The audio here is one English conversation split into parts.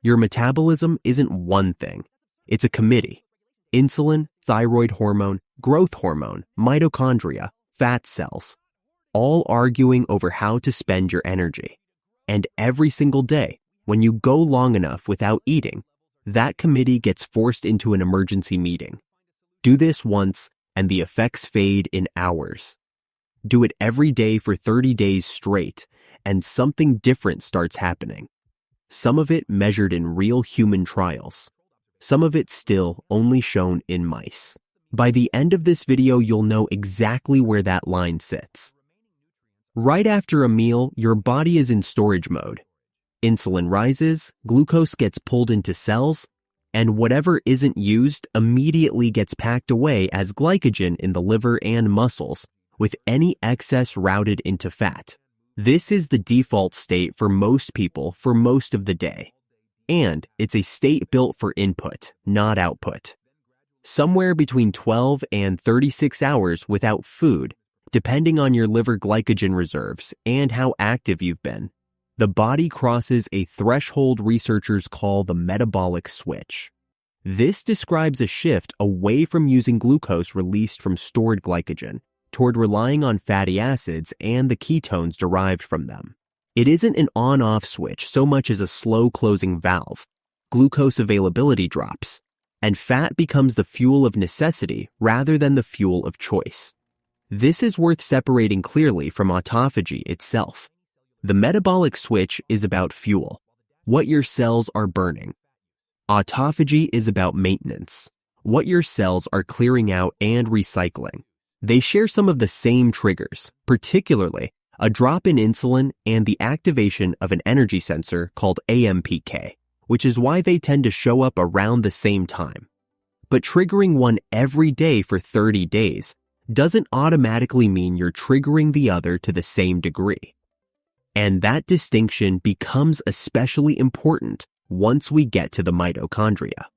Your metabolism isn't one thing. It's a committee. Insulin, thyroid hormone, growth hormone, mitochondria, fat cells, all arguing over how to spend your energy. And every single day, when you go long enough without eating, that committee gets forced into an emergency meeting. Do this once, and the effects fade in hours. Do it every day for 30 days straight, and something different starts happening. Some of it measured in real human trials. Some of it still only shown in mice. By the end of this video, you'll know exactly where that line sits. Right after a meal, your body is in storage mode. Insulin rises, glucose gets pulled into cells, and whatever isn't used immediately gets packed away as glycogen in the liver and muscles, with any excess routed into fat. This is the default state for most people for most of the day. And it's a state built for input, not output. Somewhere between 12 and 36 hours without food, depending on your liver glycogen reserves and how active you've been, the body crosses a threshold researchers call the metabolic switch. This describes a shift away from using glucose released from stored glycogen toward relying on fatty acids and the ketones derived from them. It isn't an on-off switch so much as a slow-closing valve. Glucose availability drops, and fat becomes the fuel of necessity rather than the fuel of choice. This is worth separating clearly from autophagy itself. The metabolic switch is about fuel, what your cells are burning. Autophagy is about maintenance, what your cells are clearing out and recycling. They share some of the same triggers, particularly a drop in insulin and the activation of an energy sensor called AMPK, which is why they tend to show up around the same time. But triggering one every day for 30 days doesn't automatically mean you're triggering the other to the same degree. And that distinction becomes especially important once we get to the mitochondria.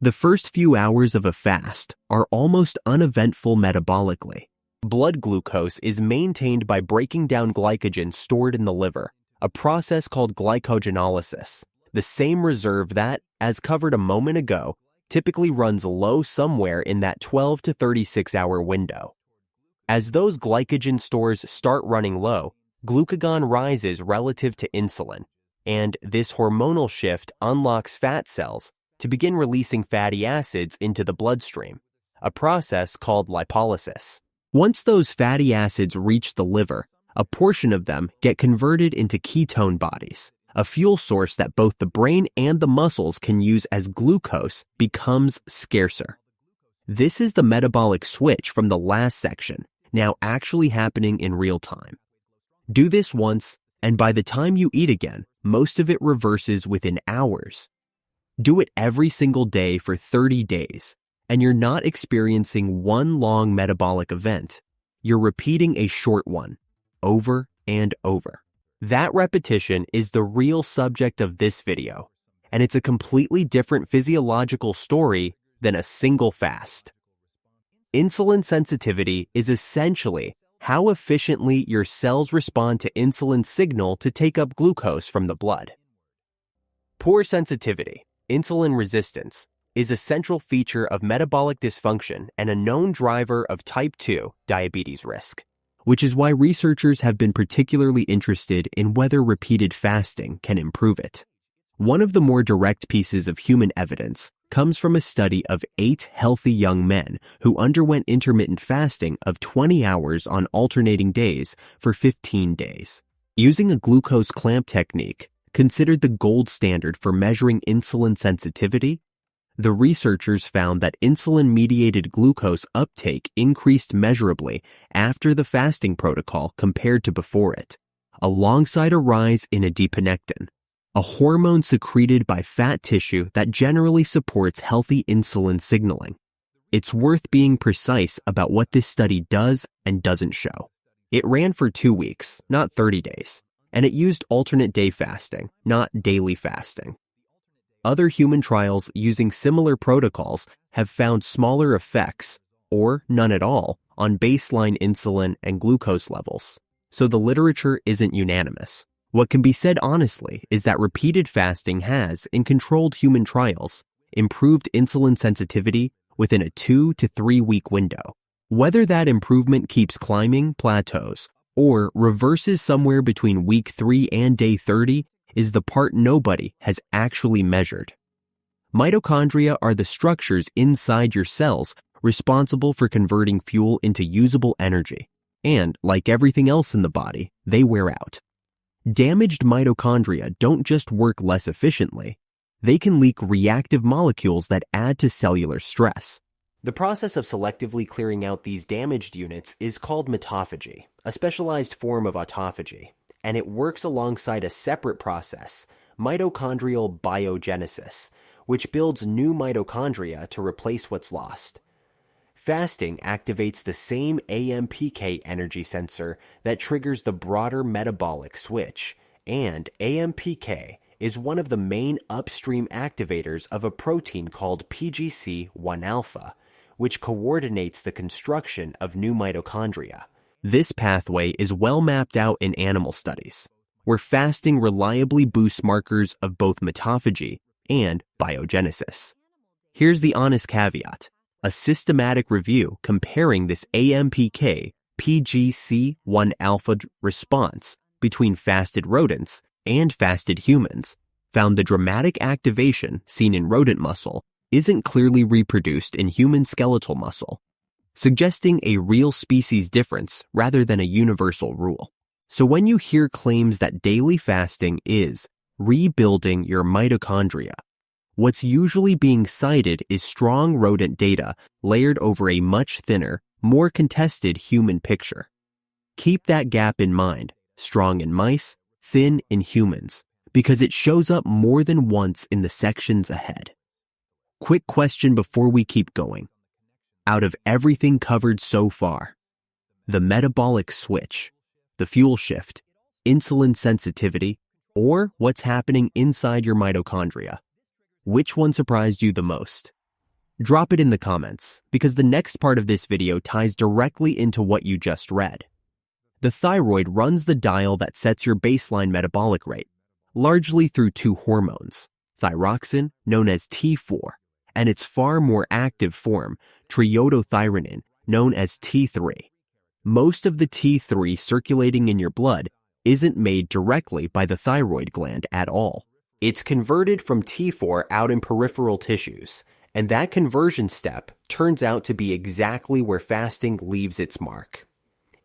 The first few hours of a fast are almost uneventful metabolically. Blood glucose is maintained by breaking down glycogen stored in the liver, a process called glycogenolysis, the same reserve that, as covered a moment ago, typically runs low somewhere in that 12 to 36 hour window. As those glycogen stores start running low, glucagon rises relative to insulin, and this hormonal shift unlocks fat cells to begin releasing fatty acids into the bloodstream, a process called lipolysis. Once those fatty acids reach the liver, a portion of them get converted into ketone bodies. A fuel source that both the brain and the muscles can use as glucose becomes scarcer. This is the metabolic switch from the last section, now actually happening in real time. Do this once, and by the time you eat again, most of it reverses within hours. Do it every single day for 30 days, and you're not experiencing one long metabolic event. You're repeating a short one, over and over. That repetition is the real subject of this video, and it's a completely different physiological story than a single fast. Insulin sensitivity is essentially how efficiently your cells respond to insulin signal to take up glucose from the blood. Poor sensitivity, insulin resistance, is a central feature of metabolic dysfunction and a known driver of type 2 diabetes risk, which is why researchers have been particularly interested in whether repeated fasting can improve it. One of the more direct pieces of human evidence comes from a study of 8 healthy young men who underwent intermittent fasting of 20 hours on alternating days for 15 days. Using a glucose clamp technique, considered the gold standard for measuring insulin sensitivity, the researchers found that insulin-mediated glucose uptake increased measurably after the fasting protocol compared to before it, alongside a rise in adiponectin, a hormone secreted by fat tissue that generally supports healthy insulin signaling. It's worth being precise about what this study does and doesn't show. It ran for 2 weeks, not 30 days, and it used alternate day fasting, not daily fasting. Other human trials using similar protocols have found smaller effects, or none at all, on baseline insulin and glucose levels, so the literature isn't unanimous. What can be said honestly is that repeated fasting has, in controlled human trials, improved insulin sensitivity within a 2 to 3 week window. Whether that improvement keeps climbing, plateaus, or reverses somewhere between week 3 and day 30 is the part nobody has actually measured. Mitochondria are the structures inside your cells responsible for converting fuel into usable energy, and, like everything else in the body, they wear out. Damaged mitochondria don't just work less efficiently, they can leak reactive molecules that add to cellular stress. The process of selectively clearing out these damaged units is called mitophagy, a specialized form of autophagy, and it works alongside a separate process, mitochondrial biogenesis, which builds new mitochondria to replace what's lost. Fasting activates the same AMPK energy sensor that triggers the broader metabolic switch, and AMPK is one of the main upstream activators of a protein called PGC-1-alpha, which coordinates the construction of new mitochondria. This pathway is well mapped out in animal studies, where fasting reliably boosts markers of both mitophagy and biogenesis. Here's the honest caveat: a systematic review comparing this AMPK PGC-1-alpha response between fasted rodents and fasted humans found the dramatic activation seen in rodent muscle isn't clearly reproduced in human skeletal muscle, suggesting a real species difference rather than a universal rule. So when you hear claims that daily fasting is rebuilding your mitochondria, what's usually being cited is strong rodent data layered over a much thinner, more contested human picture. Keep that gap in mind: strong in mice, thin in humans, because it shows up more than once in the sections ahead. Quick question before we keep going. Out of everything covered so far, the metabolic switch, the fuel shift, insulin sensitivity, or what's happening inside your mitochondria, which one surprised you the most? Drop it in the comments, because the next part of this video ties directly into what you just read. The thyroid runs the dial that sets your baseline metabolic rate, largely through two hormones, thyroxine, known as T4, and its far more active form, triiodothyronine, known as T3. Most of the T3 circulating in your blood isn't made directly by the thyroid gland at all. It's converted from T4 out in peripheral tissues, and that conversion step turns out to be exactly where fasting leaves its mark.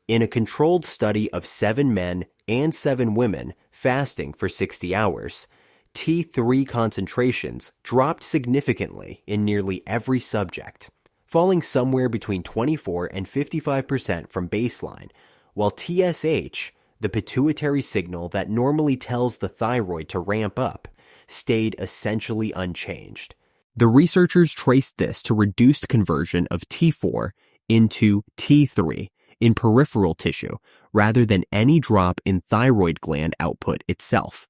In a controlled study of 7 men and 7 women fasting for 60 hours, T3 concentrations dropped significantly in nearly every subject, falling somewhere between 24 and 55% from baseline, while TSH, the pituitary signal that normally tells the thyroid to ramp up, stayed essentially unchanged. The researchers traced this to reduced conversion of T4 into T3 in peripheral tissue rather than any drop in thyroid gland output itself.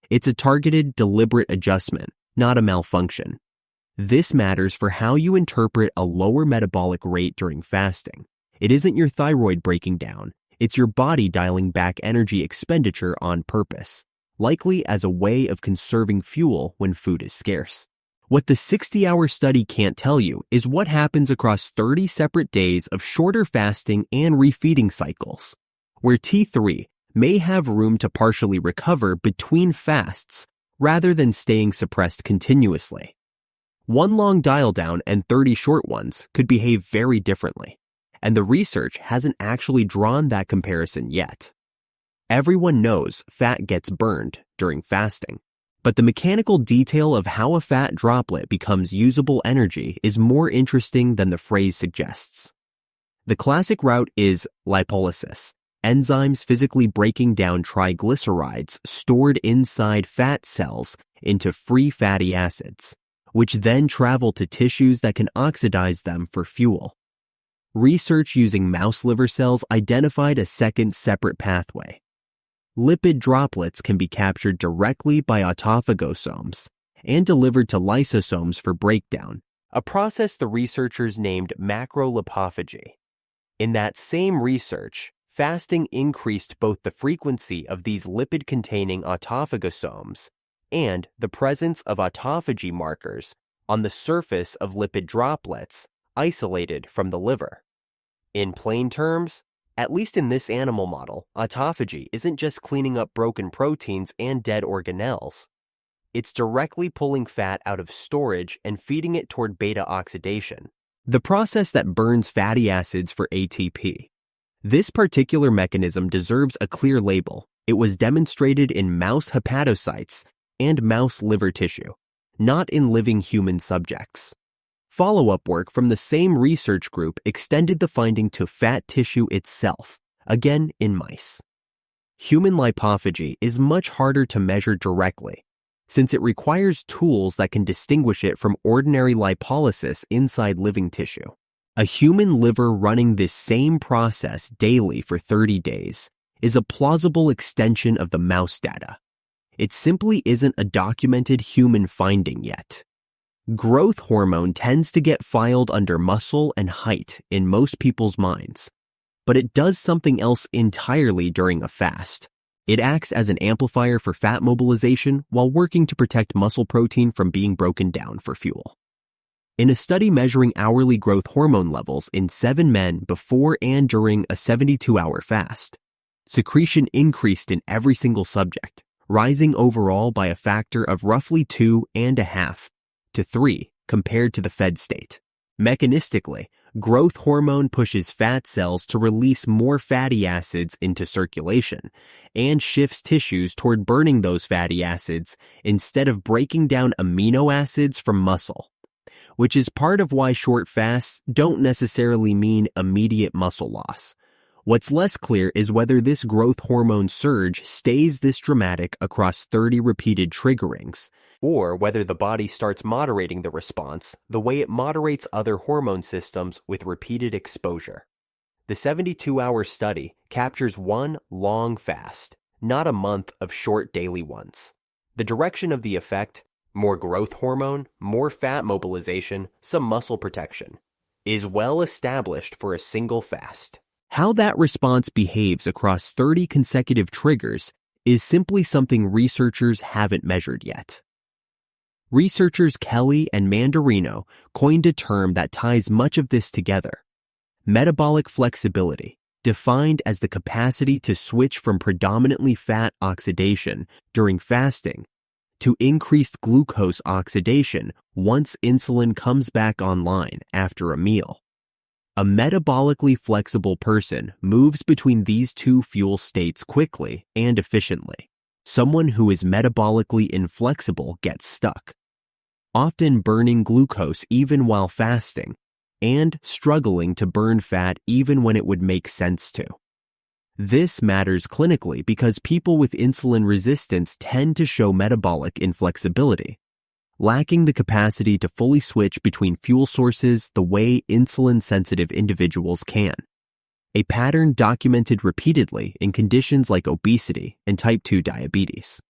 It's a targeted, deliberate adjustment, not a malfunction. This matters for how you interpret a lower metabolic rate during fasting. It isn't your thyroid breaking down, it's your body dialing back energy expenditure on purpose, likely as a way of conserving fuel when food is scarce. What the 60-hour study can't tell you is what happens across 30 separate days of shorter fasting and refeeding cycles, where T3 may have room to partially recover between fasts rather than staying suppressed continuously. One long dial down and 30 short ones could behave very differently, and the research hasn't actually drawn that comparison yet. Everyone knows fat gets burned during fasting, but the mechanical detail of how a fat droplet becomes usable energy is more interesting than the phrase suggests. The classic route is lipolysis, enzymes physically breaking down triglycerides stored inside fat cells into free fatty acids, which then travel to tissues that can oxidize them for fuel. Research using mouse liver cells identified a second separate pathway. Lipid droplets can be captured directly by autophagosomes and delivered to lysosomes for breakdown, a process the researchers named macrolipophagy. In that same research, fasting increased both the frequency of these lipid-containing autophagosomes and the presence of autophagy markers on the surface of lipid droplets isolated from the liver. In plain terms, at least in this animal model, autophagy isn't just cleaning up broken proteins and dead organelles. It's directly pulling fat out of storage and feeding it toward beta oxidation, the process that burns fatty acids for ATP. This particular mechanism deserves a clear label. It was demonstrated in mouse hepatocytes and mouse liver tissue, not in living human subjects. Follow-up work from the same research group extended the finding to fat tissue itself, again in mice. Human lipophagy is much harder to measure directly, since it requires tools that can distinguish it from ordinary lipolysis inside living tissue. A human liver running this same process daily for 30 days is a plausible extension of the mouse data. It simply isn't a documented human finding yet. Growth hormone tends to get filed under muscle and height in most people's minds, but it does something else entirely during a fast. It acts as an amplifier for fat mobilization while working to protect muscle protein from being broken down for fuel. In a study measuring hourly growth hormone levels in 7 men before and during a 72-hour fast, secretion increased in every single subject, rising overall by a factor of roughly 2.5 to 3 compared to the fed state. Mechanistically, growth hormone pushes fat cells to release more fatty acids into circulation and shifts tissues toward burning those fatty acids instead of breaking down amino acids from muscle, which is part of why short fasts don't necessarily mean immediate muscle loss. What's less clear is whether this growth hormone surge stays this dramatic across 30 repeated triggerings, or whether the body starts moderating the response the way it moderates other hormone systems with repeated exposure. The 72-hour study captures one long fast, not a month of short daily ones. The direction of the effect, more growth hormone, more fat mobilization, some muscle protection, is well established for a single fast. How that response behaves across 30 consecutive triggers is simply something researchers haven't measured yet. Researchers Kelly and Mandarino coined a term that ties much of this together: metabolic flexibility, defined as the capacity to switch from predominantly fat oxidation during fasting to increased glucose oxidation once insulin comes back online after a meal. A metabolically flexible person moves between these two fuel states quickly and efficiently. Someone who is metabolically inflexible gets stuck, often burning glucose even while fasting, and struggling to burn fat even when it would make sense to. This matters clinically because people with insulin resistance tend to show metabolic inflexibility, lacking the capacity to fully switch between fuel sources the way insulin-sensitive individuals can, a pattern documented repeatedly in conditions like obesity and type 2 diabetes.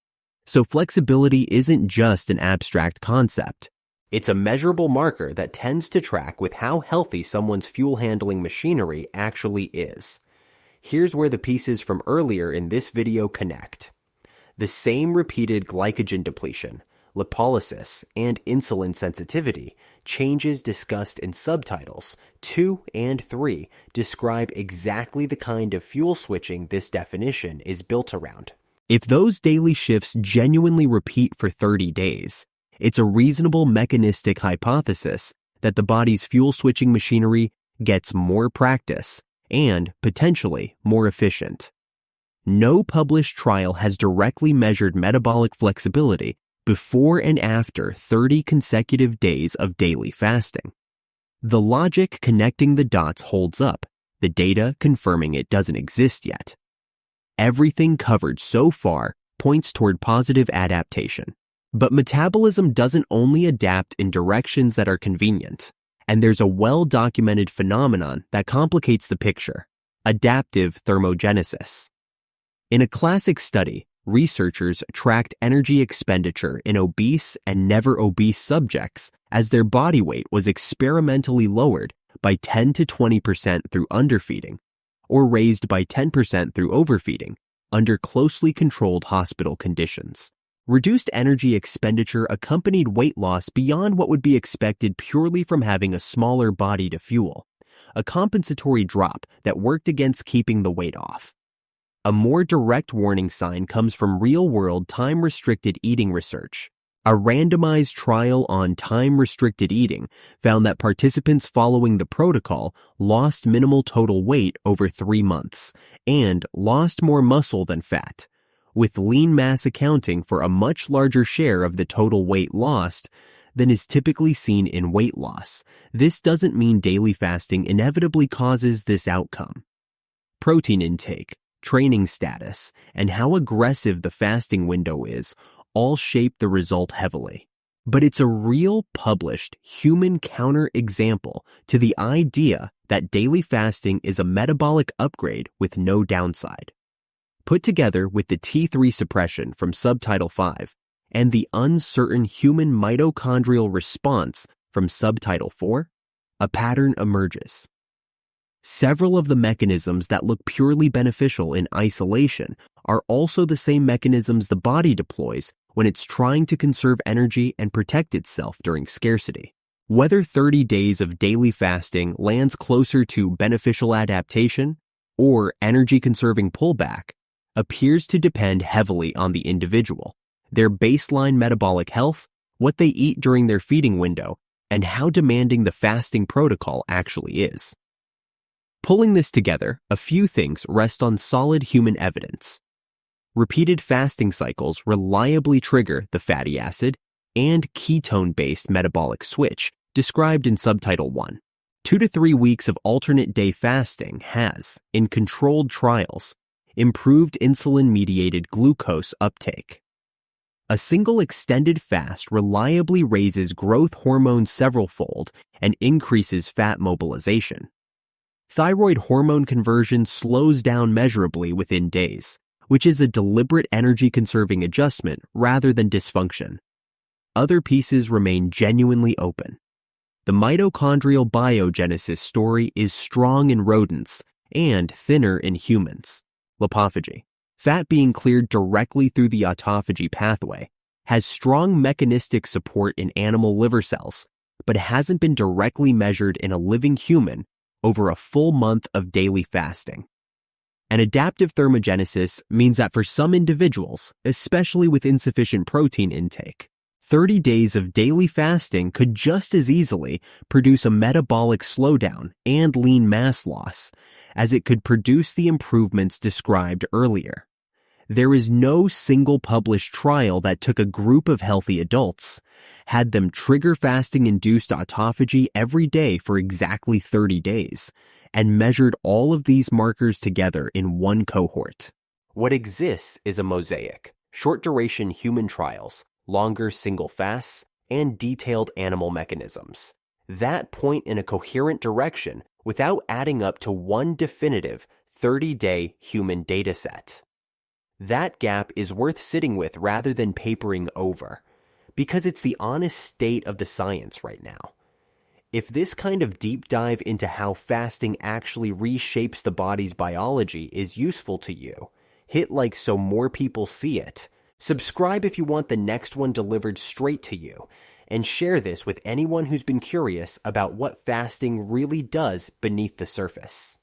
So flexibility isn't just an abstract concept. It's a measurable marker that tends to track with how healthy someone's fuel handling machinery actually is. Here's where the pieces from earlier in this video connect. The same repeated glycogen depletion, lipolysis, and insulin sensitivity changes discussed in subtitles 2 and 3 describe exactly the kind of fuel switching this definition is built around. If those daily shifts genuinely repeat for 30 days, it's a reasonable mechanistic hypothesis that the body's fuel switching machinery gets more practice and potentially more efficient. No published trial has directly measured metabolic flexibility before and after 30 consecutive days of daily fasting. The logic connecting the dots holds up, the data confirming it doesn't exist yet. Everything covered so far points toward positive adaptation. But metabolism doesn't only adapt in directions that are convenient, and there's a well-documented phenomenon that complicates the picture: adaptive thermogenesis. In a classic study, researchers tracked energy expenditure in obese and never obese subjects as their body weight was experimentally lowered by 10 to 20% through underfeeding, or raised by 10% through overfeeding under closely controlled hospital conditions. Reduced energy expenditure accompanied weight loss beyond what would be expected purely from having a smaller body to fuel, a compensatory drop that worked against keeping the weight off. A more direct warning sign comes from real-world time-restricted eating research. A randomized trial on time-restricted eating found that participants following the protocol lost minimal total weight over 3 months and lost more muscle than fat, with lean mass accounting for a much larger share of the total weight lost than is typically seen in weight loss. This doesn't mean daily fasting inevitably causes this outcome. Protein intake, training status, and how aggressive the fasting window is all shape the result heavily. But it's a real published human counterexample to the idea that daily fasting is a metabolic upgrade with no downside. Put together with the T3 suppression from Subtitle 5 and the uncertain human mitochondrial response from Subtitle 4, a pattern emerges. Several of the mechanisms that look purely beneficial in isolation are also the same mechanisms the body deploys when it's trying to conserve energy and protect itself during scarcity. Whether 30 days of daily fasting lands closer to beneficial adaptation or energy-conserving pullback appears to depend heavily on the individual, their baseline metabolic health, what they eat during their feeding window, and how demanding the fasting protocol actually is. Pulling this together, a few things rest on solid human evidence. Repeated fasting cycles reliably trigger the fatty acid and ketone-based metabolic switch described in Subtitle 1. 2 to 3 weeks of alternate day fasting has, in controlled trials, improved insulin-mediated glucose uptake. A single extended fast reliably raises growth hormone severalfold and increases fat mobilization. Thyroid hormone conversion slows down measurably within days, which is a deliberate energy-conserving adjustment rather than dysfunction. Other pieces remain genuinely open. The mitochondrial biogenesis story is strong in rodents and thinner in humans. Lipophagy, fat being cleared directly through the autophagy pathway, has strong mechanistic support in animal liver cells, but hasn't been directly measured in a living human over a full month of daily fasting. An adaptive thermogenesis means that for some individuals, especially with insufficient protein intake, 30 days of daily fasting could just as easily produce a metabolic slowdown and lean mass loss as it could produce the improvements described earlier. There is no single published trial that took a group of healthy adults, had them trigger fasting-induced autophagy every day for exactly 30 days, and measured all of these markers together in one cohort. What exists is a mosaic: short-duration human trials, longer single fasts, and detailed animal mechanisms that point in a coherent direction without adding up to one definitive 30-day human dataset. That gap is worth sitting with rather than papering over, because it's the honest state of the science right now. If this kind of deep dive into how fasting actually reshapes the body's biology is useful to you, hit like so more people see it. Subscribe if you want the next one delivered straight to you, and share this with anyone who's been curious about what fasting really does beneath the surface.